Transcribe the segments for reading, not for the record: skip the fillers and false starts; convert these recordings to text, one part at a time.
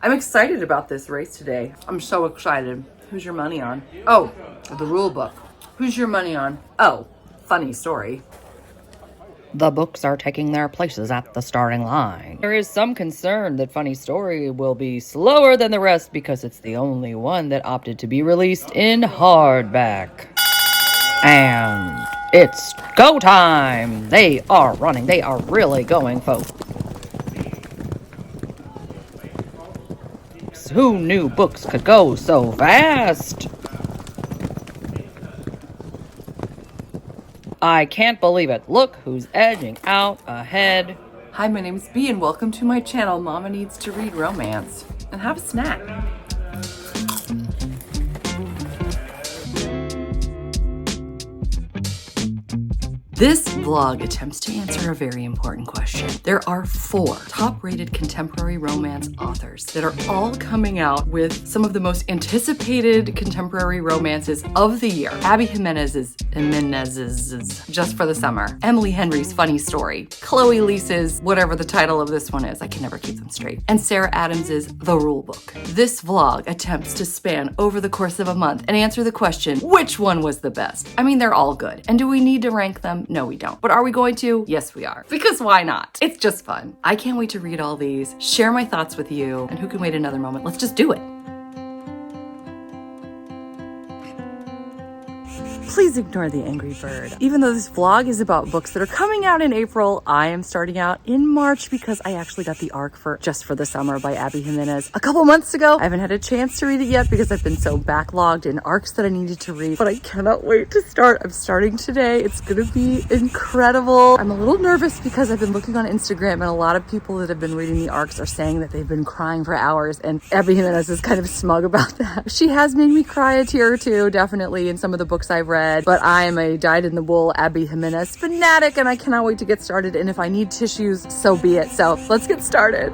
I'm excited about this race today. I'm so excited. Who's your money on? Oh, the rule book. Who's your money on? Oh, funny story. The books are taking their places at the starting line. There is some concern that Funny Story will be slower than the rest because it's the only one that opted to be released in hardback. And it's go time! They are running. They are really going, folks. Who knew books could go so fast? I can't believe it. Look who's edging out ahead. Hi, my name's Bee and welcome to my channel, Mama Needs to Read Romance. And have a snack. This vlog attempts to answer a very important question. There are 4 top-rated contemporary romance authors that are all coming out with some of the most anticipated contemporary romances of the year. Abby Jimenez's Just for the Summer, Emily Henry's Funny Story, Chloe Lisa's whatever the title of this one is, I can never keep them straight, and Sarah Adams's The Rule Book. This vlog attempts to span over the course of a month and answer the question, which one was the best? I mean, they're all good. And do we need to rank them? No, we don't. But are we going to? Yes, we are. Because why not? It's just fun. I can't wait to read all these, share my thoughts with you, and who can wait another moment? Let's just do it. Please ignore the angry bird. Even though this vlog is about books that are coming out in April, I am starting out in March because I actually got the ARC for Just for the Summer by Abby Jimenez a couple months ago. I haven't had a chance to read it yet because I've been so backlogged in ARCs that I needed to read, but I cannot wait to start. I'm starting today. It's gonna be incredible. I'm a little nervous because I've been looking on Instagram and a lot of people that have been reading the ARCs are saying that they've been crying for hours, and Abby Jimenez is kind of smug about that. She has made me cry a tear or two, definitely, in some of the books I've read. But I am a dyed-in-the-wool Abby Jimenez fanatic and I cannot wait to get started. And if I need tissues, so be it. So let's get started.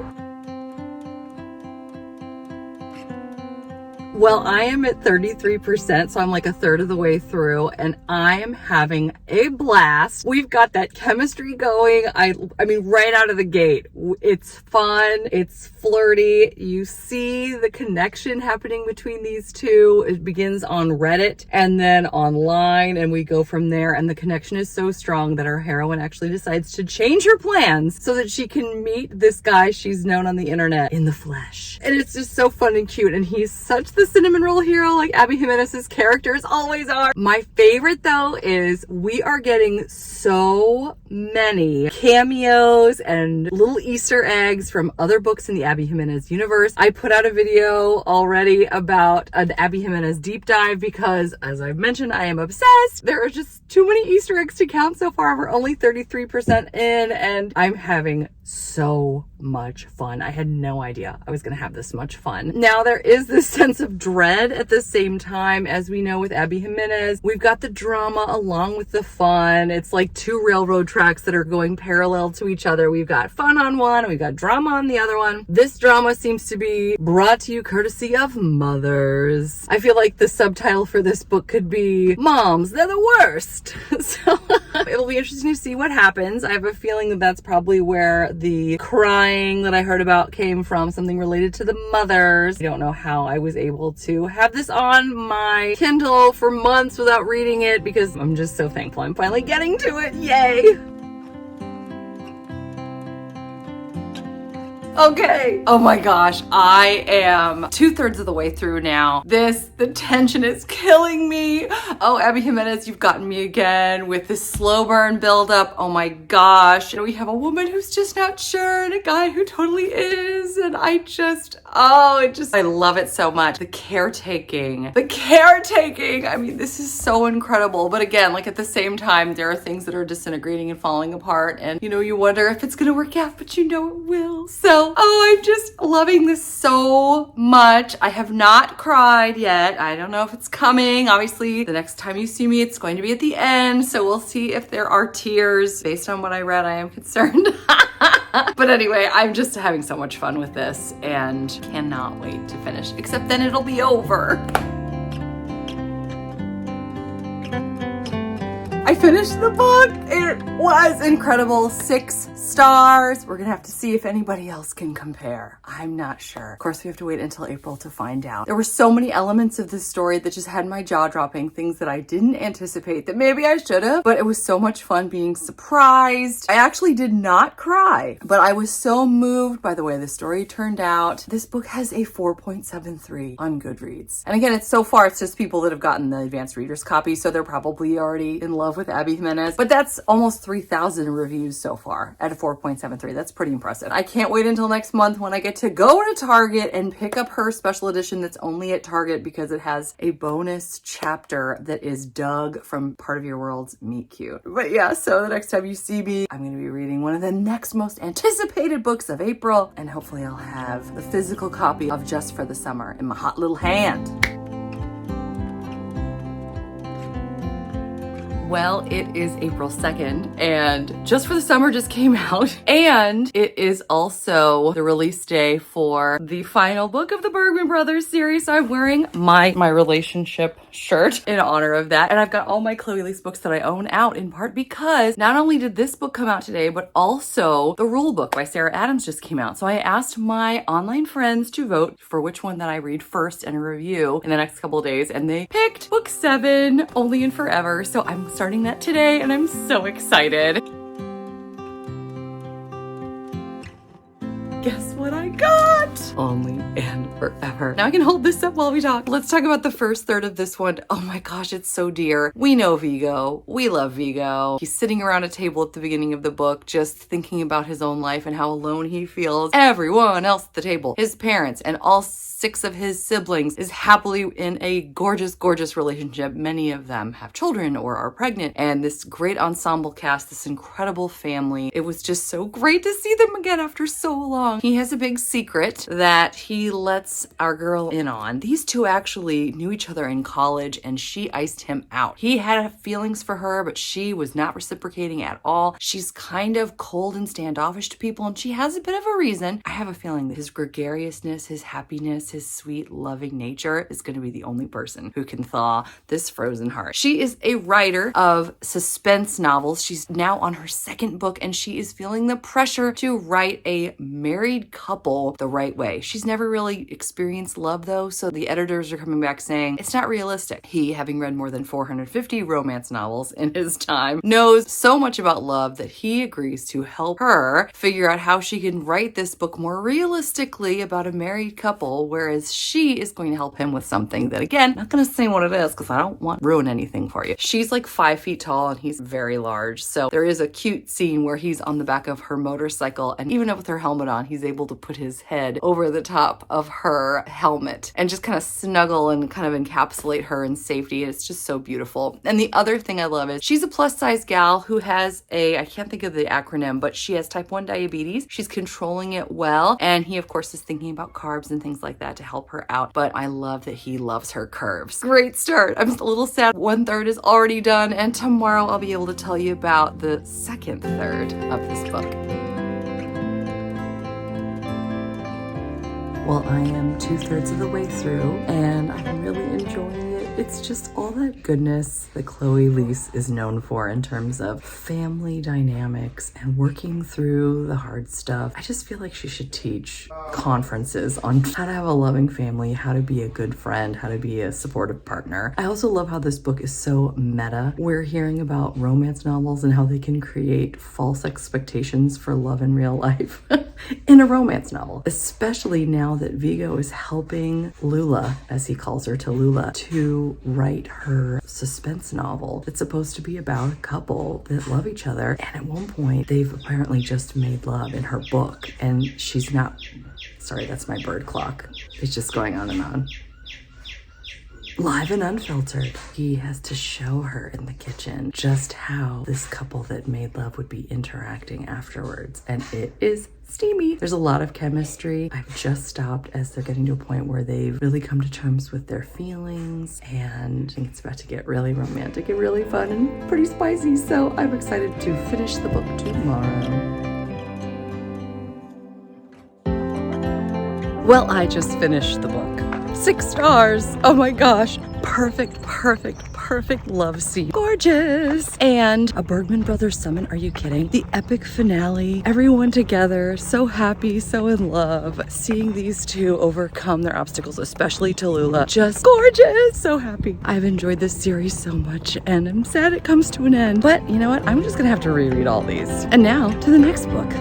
Well, I am at 33%, so I'm like a third of the way through, and I am having a blast. We've got that chemistry going. I mean, right out of the gate. It's fun. It's flirty. You see the connection happening between these two. It begins on Reddit and then online, and we go from there. And the connection is so strong that our heroine actually decides to change her plans so that she can meet this guy she's known on the internet in the flesh. And it's just so fun and cute, and he's such the cinnamon roll hero like Abby Jimenez's characters always are. My favorite though is we are getting so many cameos and little Easter eggs from other books in the Abby Jimenez universe. I put out a video already about an Abby Jimenez deep dive because, as I've mentioned, I am obsessed. There are just too many Easter eggs to count so far. We're only 33% in and I'm having so much fun. I had no idea I was going to have this much fun. Now there is this sense of dread at the same time. As we know with Abby Jimenez, we've got the drama along with the fun. It's like 2 railroad tracks that are going parallel to each other. We've got fun on one and we've got drama on the other one. This drama seems to be brought to you courtesy of mothers. I feel like the subtitle for this book could be Moms, They're the Worst. So it'll be interesting to see what happens. I have a feeling that that's probably where the crying that I heard about came from, something related to the mothers. I don't know how I was able to have this on my Kindle for months without reading it because I'm just so thankful I'm finally getting to it. Yay! Okay. Oh my gosh. I am 2/3 of the way through now. The tension is killing me. Oh, Abby Jimenez, you've gotten me again with this slow burn buildup. Oh my gosh. And we have a woman who's just not sure and a guy who totally is. And I love it so much. The caretaking. I mean, this is so incredible. But again, like at the same time, there are things that are disintegrating and falling apart. And you wonder if it's going to work out, but it will. So, I'm just loving this so much. I have not cried yet. I don't know if it's coming. Obviously, the next time you see me, it's going to be at the end. So we'll see if there are tears. Based on what I read, I am concerned. But anyway, I'm just having so much fun with this and cannot wait to finish, except then it'll be over. I finished the book. It was incredible. 6 stars. We're gonna have to see if anybody else can compare. I'm not sure. Of course, we have to wait until April to find out. There were so many elements of this story that just had my jaw dropping, things that I didn't anticipate that maybe I should have, but it was so much fun being surprised. I actually did not cry, but I was so moved by the way the story turned out. This book has a 4.73 on Goodreads. And again, so far it's just people that have gotten the advanced reader's copy, so they're probably already in love with Abby Jimenez. But that's almost 3,000 reviews so far at a 4.73. That's pretty impressive. I can't wait until next month when I get to go to Target and pick up her special edition that's only at Target because it has a bonus chapter that is Doug from Part of Your World's Meet Cute. But yeah, so the next time you see me, I'm going to be reading one of the next most anticipated books of April, and hopefully I'll have the physical copy of Just for the Summer in my hot little hand. Well, it is April 2nd, and Just for the Summer just came out, and it is also the release day for the final book of the Bergman Brothers series. So I'm wearing my relationship shirt in honor of that, and I've got all my Chloe Lease books that I own out, in part because not only did this book come out today, but also The Rule Book by Sarah Adams just came out. So I asked my online friends to vote for which one that I read first and review in the next couple of days, and they picked book 7, Only and Forever. So I'm starting that today, and I'm so excited. Guess what I got? Only and Forever. Now I can hold this up while we talk. Let's talk about the first third of this one. Oh my gosh, it's so dear. We know Vigo. We love Vigo. He's sitting around a table at the beginning of the book, just thinking about his own life and how alone he feels. Everyone else at the table, his parents and all 6 of his siblings, is happily in a gorgeous, gorgeous relationship. Many of them have children or are pregnant, and this great ensemble cast, this incredible family. It was just so great to see them again after so long. He has a big secret that he lets our girl in on. These two actually knew each other in college, and she iced him out. He had feelings for her, but she was not reciprocating at all. She's kind of cold and standoffish to people, and she has a bit of a reason. I have a feeling that his gregariousness, his happiness, his sweet, loving nature is going to be the only person who can thaw this frozen heart. She is a writer of suspense novels. She's now on her 2nd book, and she is feeling the pressure to write a married couple the right way. She's never really experienced love though, so the editors are coming back saying it's not realistic. He, having read more than 450 romance novels in his time, knows so much about love that he agrees to help her figure out how she can write this book more realistically about a married couple, whereas she is going to help him with something that, again, I'm not going to say what it is because I don't want to ruin anything for you. She's like 5 feet tall and he's very large, so there is a cute scene where he's on the back of her motorcycle, and even with her helmet on, he's able to put his head over the top of her helmet and just kind of snuggle and kind of encapsulate her in safety. It's just so beautiful. And the other thing I love is she's a plus size gal who has I can't think of the acronym, but she has type 1 diabetes. She's controlling it well, and he of course is thinking about carbs and things like that to help her out, but I love that he loves her curves. Great start. I'm a little sad 1/3 is already done, and tomorrow I'll be able to tell you about the 2nd third of this book. Well, I am 2/3 of the way through, and I'm really enjoying it. It's just all that goodness that Chloe Lease is known for in terms of family dynamics and working through the hard stuff. I just feel like she should teach conferences on how to have a loving family, how to be a good friend, how to be a supportive partner. I also love how this book is so meta. We're hearing about romance novels and how they can create false expectations for love in real life in a romance novel, especially now that Vigo is helping Lula, as he calls her, Tallulah, to write her suspense novel that's supposed to be about a couple that love each other. And at one point, they've apparently just made love in her book, and she's not... Sorry, that's my bird clock. It's just going on and on. Live and unfiltered. He has to show her in the kitchen just how this couple that made love would be interacting afterwards. And it is steamy. There's a lot of chemistry. I've just stopped as they're getting to a point where they've really come to terms with their feelings, and I think it's about to get really romantic and really fun and pretty spicy. So I'm excited to finish the book tomorrow. Well, I just finished the book. 6 stars. Oh my gosh. Perfect, perfect, perfect love scene. Gorgeous. And a Bergman Brothers summon. Are you kidding? The epic finale. Everyone together. So happy, so in love. Seeing these two overcome their obstacles, especially Tallulah. Just gorgeous. So happy. I've enjoyed this series so much and I'm sad it comes to an end. But you know what? I'm just gonna have to reread all these. And now to the next book.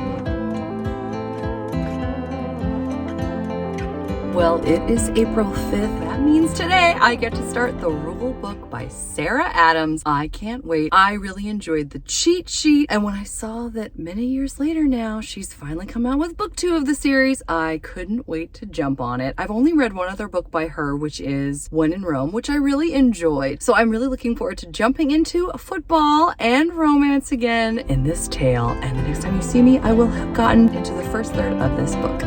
Well, it is April 5th. That means today I get to start The Rule Book by Sarah Adams. I can't wait. I really enjoyed the cheat sheet. And when I saw that many years later now, she's finally come out with book 2 of the series, I couldn't wait to jump on it. I've only read one other book by her, which is When in Rome, which I really enjoyed. So I'm really looking forward to jumping into football and romance again in this tale. And the next time you see me, I will have gotten into the first third of this book.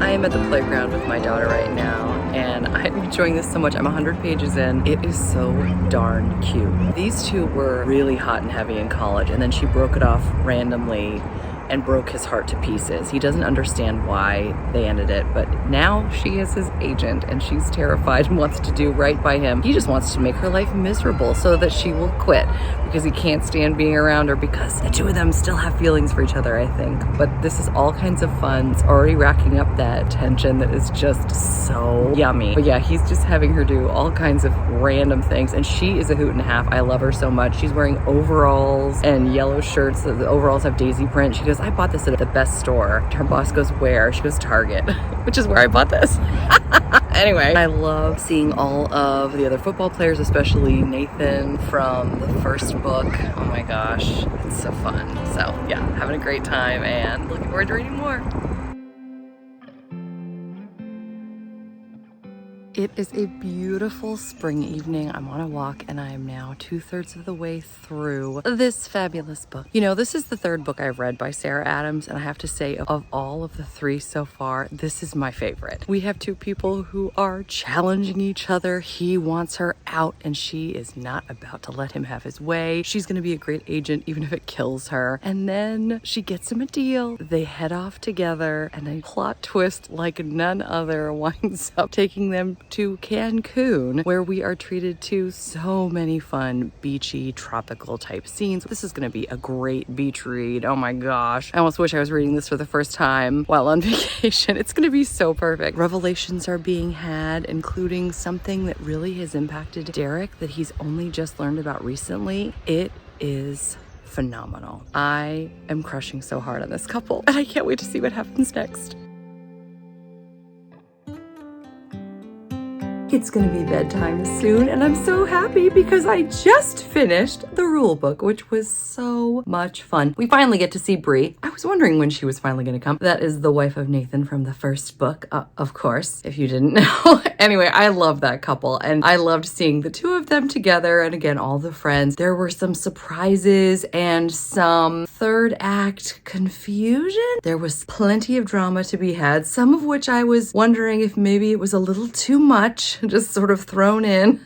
I am at the playground with my daughter right now, and I'm enjoying this so much. I'm 100 pages in. It is so darn cute. These two were really hot and heavy in college, and then she broke it off randomly and broke his heart to pieces. He doesn't understand why they ended it, but now she is his agent and she's terrified and wants to do right by him. He just wants to make her life miserable so that she will quit because he can't stand being around her, because the two of them still have feelings for each other, I think. But this is all kinds of fun. It's already racking up that tension that is just so yummy. But yeah, he's just having her do all kinds of random things, and she is a hoot and a half. I love her so much. She's wearing overalls and yellow shirts. The overalls have daisy print. She goes, I bought this at the best store. Her boss goes, where? She goes, Target, which is where I bought this. Anyway, I love seeing all of the other football players, especially Nathan from the first book. Oh my gosh, it's so fun. So yeah, having a great time and looking forward to reading more. It is a beautiful spring evening. I'm on a walk and I am now 2/3 of the way through this fabulous book. You know, this is the third book I've read by Sarah Adams, and I have to say, of all of the 3 so far, this is my favorite. We have 2 people who are challenging each other. He wants her out and she is not about to let him have his way. She's gonna be a great agent even if it kills her. And then she gets him a deal. They head off together and a plot twist like none other winds up taking them to Cancun, where we are treated to so many fun beachy tropical type scenes. This is going to be a great beach read. Oh my gosh, I almost wish I was reading this for the first time while on vacation. It's going to be so perfect. Revelations are being had, including something that really has impacted Derek that he's only just learned about recently. It is phenomenal. I am crushing so hard on this couple and I can't wait to see what happens next. It's gonna be bedtime soon and I'm so happy because I just finished The Rule Book, which was so much fun. We finally get to see Bree. I was wondering when she was finally gonna come. That is the wife of Nathan from the first book, of course, if you didn't know. Anyway, I love that couple and I loved seeing the 2 of them together, and again, all the friends. There were some surprises and some third act confusion. There was plenty of drama to be had, some of which I was wondering if maybe it was a little too much, just sort of thrown in.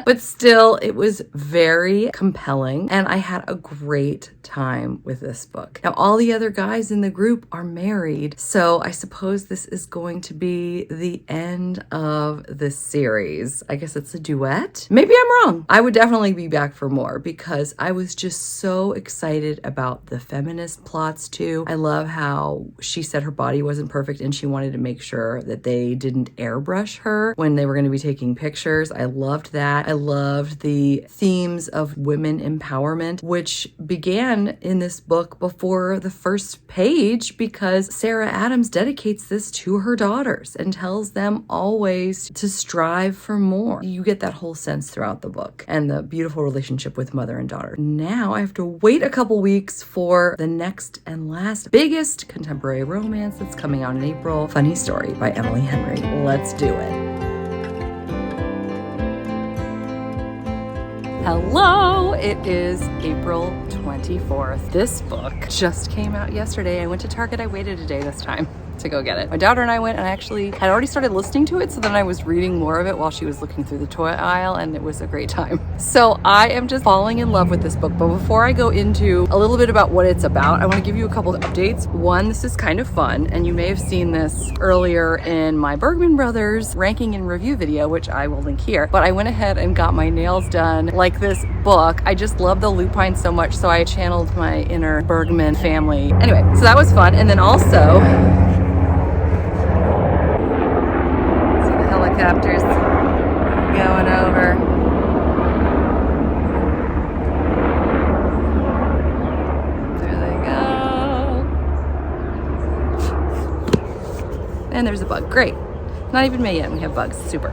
But still, it was very compelling and I had a great time with this book. Now, all the other guys in the group are married, so I suppose this is going to be the end of this series. I guess it's a duet. Maybe I'm wrong. I would definitely be back for more because I was just so excited about the feminist plots too. I love how she said her body wasn't perfect and she wanted to make sure that they didn't airbrush her when they were going to be taking pictures. I loved that. I loved the themes of women empowerment, which began in this book before the first page because Sarah Adams dedicates this to her daughters and tells them always to strive for more. You get that whole sense throughout the book and the beautiful relationship with mother and daughter. Now I have to wait a couple weeks for the next and last biggest contemporary romance that's coming out in April, Funny Story by Emily Henry. Let's do it. Hello, it is April 24th. This book just came out yesterday. I went to Target. I waited a day this time. to go get it. My daughter and I went, and I actually had already started listening to it, so then I was reading more of it while she was looking through the toy aisle, and it was a great time. So I am just falling in love with this book. But before I go into a little bit about what it's about, I want to give you a couple of updates. One, this is kind of fun, and you may have seen this earlier in my Bergman Brothers ranking and review video, which I will link here. But I went ahead and got my nails done like this book. I just love the lupine so much, so I channeled my inner Bergman family. Anyway, so that was fun. And then also, see the helicopters going over. There they go. And there's a bug. Great. Not even May yet, we have bugs. Super.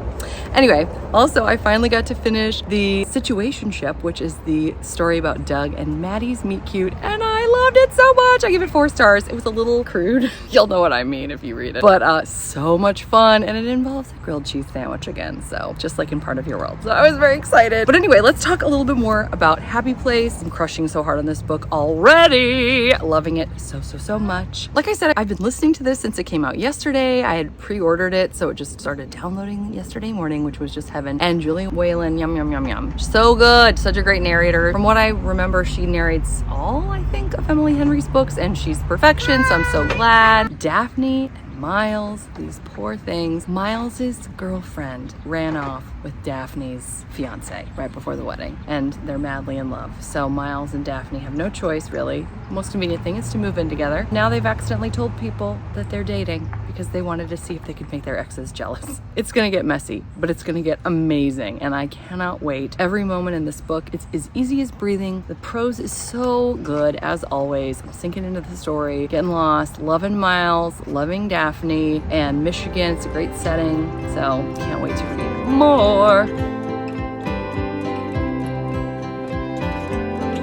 Anyway, also I finally got to finish the Situationship, which is the story about Doug and Maddie's meet cute, and I loved it so much. I give it 4 stars. It was a little crude. You'll know what I mean if you read it. But so much fun, and it involves a grilled cheese sandwich again, so just like in Part of Your World. So I was very excited. But anyway, let's talk a little bit more about Happy Place. I'm crushing so hard on this book already. Loving it so much. Like I said, I've been listening to this since it came out yesterday. I had pre-ordered it, so it just started downloading yesterday morning, which was just heaven. And Julie Whalen, yum. So good. Such a great narrator. From what I remember, she narrates all, I think, of Emily Henry's books, and she's perfection, so I'm so glad. Daphne and Miles, these poor things. Miles's girlfriend ran off with Daphne's fiance right before the wedding, and they're madly in love. So Miles and Daphne have no choice, really. Most convenient thing is to move in together. Now they've accidentally told people that they're dating because they wanted to see if they could make their exes jealous. It's gonna get messy, but it's gonna get amazing, and I cannot wait. Every moment in this book, it's as easy as breathing. The prose is so good, as always. I'm sinking into the story, getting lost, loving Miles, loving Daphne, and Michigan. It's a great setting, so can't wait to read more.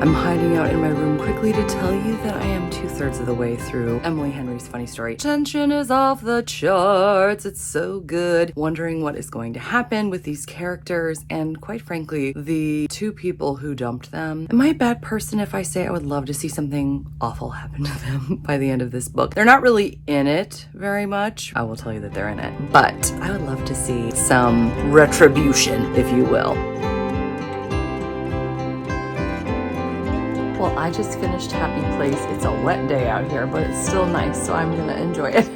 I'm hiding out in my room quickly to tell you that I am 2/3 of the way through Emily Henry's funny story. Tension is off the charts. It's so good. Wondering what is going to happen with these characters, and quite frankly, the 2 people who dumped them. Am I a bad person if I say I would love to see something awful happen to them by the end of this book? They're not really in it very much. I will tell you that they're in it, but I would love to see some retribution, if you will. Well, I just finished Happy Place. It's a wet day out here, but it's still nice, so I'm gonna enjoy it.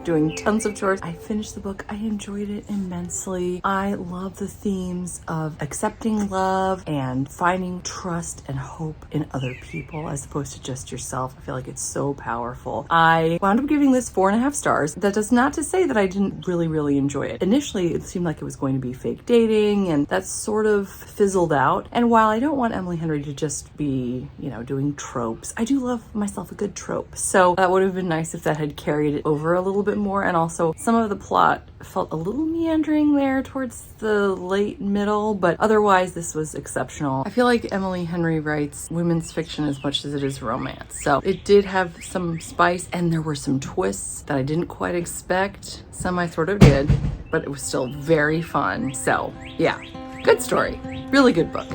Doing tons of chores. I finished the book. I enjoyed it immensely. I love the themes of accepting love and finding trust and hope in other people as opposed to just yourself. I feel like it's so powerful. I wound up giving this 4.5 stars. That does not to say that I didn't really enjoy it. Initially, it seemed like it was going to be fake dating, and that sort of fizzled out. And while I don't want Emily Henry to just be, doing tropes, I do love myself a good trope. So that would have been nice if that had carried it over a little bit more. And also, some of the plot felt a little meandering there towards the late middle, but otherwise this was exceptional. I feel like Emily Henry writes women's fiction as much as it is romance. So it did have some spice, and there were some twists that I didn't quite expect. Some I sort of did, but it was still very fun. So yeah, good story. Really good book.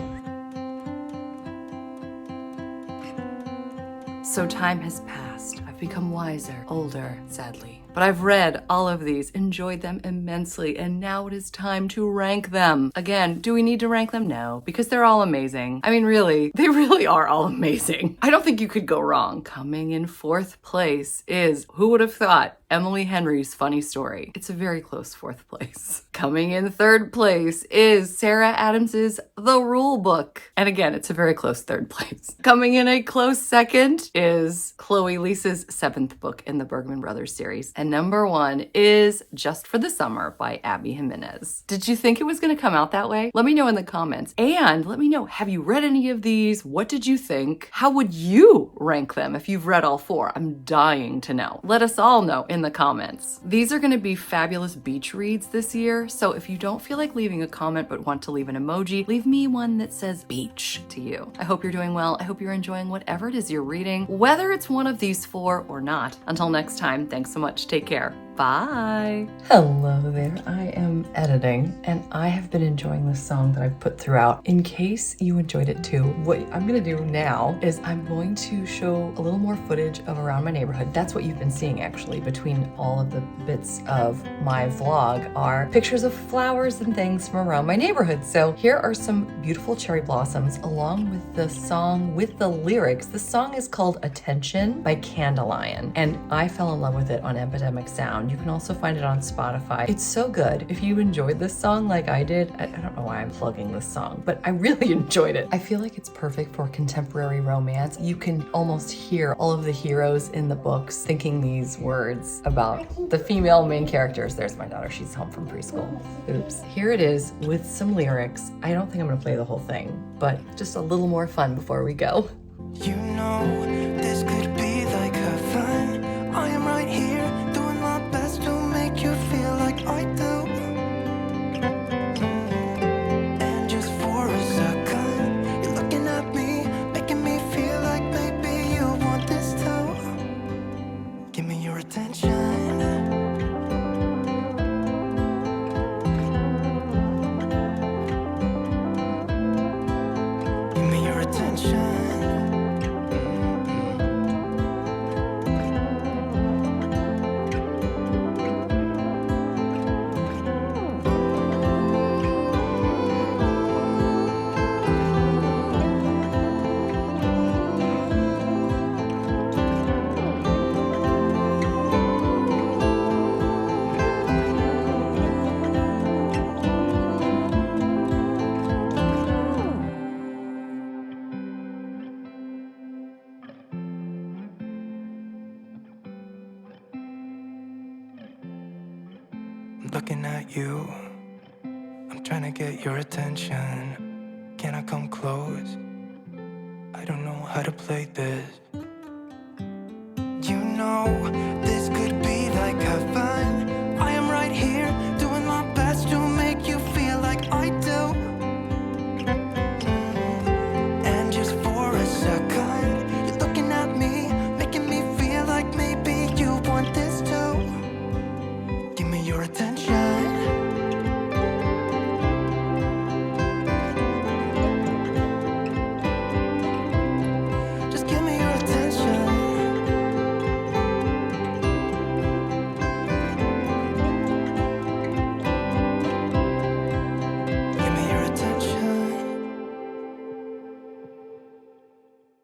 So time has passed. I've become wiser, older, sadly. But I've read all of these, enjoyed them immensely, and now it is time to rank them. Again, do we need to rank them? No, because they're all amazing. I mean, really, they really are all amazing. I don't think you could go wrong. Coming in 4th place is, who would have thought, Emily Henry's Funny Story. It's a very close 4th place. Coming in 3rd place is Sarah Adams's The Rule Book. And again, it's a very close 3rd place. Coming in a close 2nd is Chloe Lisa's 7th book in the Bergman Brothers series. And number 1 is Just for the Summer by Abby Jimenez. Did you think it was going to come out that way? Let me know in the comments. And let me know, have you read any of these? What did you think? How would you rank them if you've read all 4? I'm dying to know. Let us all know in the comments. These are going to be fabulous beach reads this year, so if you don't feel like leaving a comment but want to leave an emoji, leave me one that says beach to you. I hope you're doing well. I hope you're enjoying whatever it is you're reading, whether it's one of these 4 or not. Until next time, thanks so much. Take care. Bye. Hello there. I am editing and I have been enjoying this song that I've put throughout. In case you enjoyed it too, what I'm gonna do now is I'm going to show a little more footage of around my neighborhood. That's what you've been seeing actually between all of the bits of my vlog are pictures of flowers and things from around my neighborhood. So here are some beautiful cherry blossoms along with the song with the lyrics. The song is called Attention by Candelion and I fell in love with it on Epidemic Sound. You can also find it on Spotify. It's so good. If you enjoyed this song like I did, I don't know why I'm plugging this song, but I really enjoyed it. I feel like it's perfect for contemporary romance. You can almost hear all of the heroes in the books thinking these words about the female main characters. There's my daughter. She's home from preschool. Oops. Here it is with some lyrics. I don't think I'm gonna play the whole thing, but just a little more fun before we go. You know, this could be like heaven. I am right here, doing my best to make you feel like I do. And just for a second, you're looking at me, making me feel like maybe you want this too. Give me your attention. Give me your attention. I'm looking at you. I'm trying to get your attention. Can I come close? I don't know how to play this. You know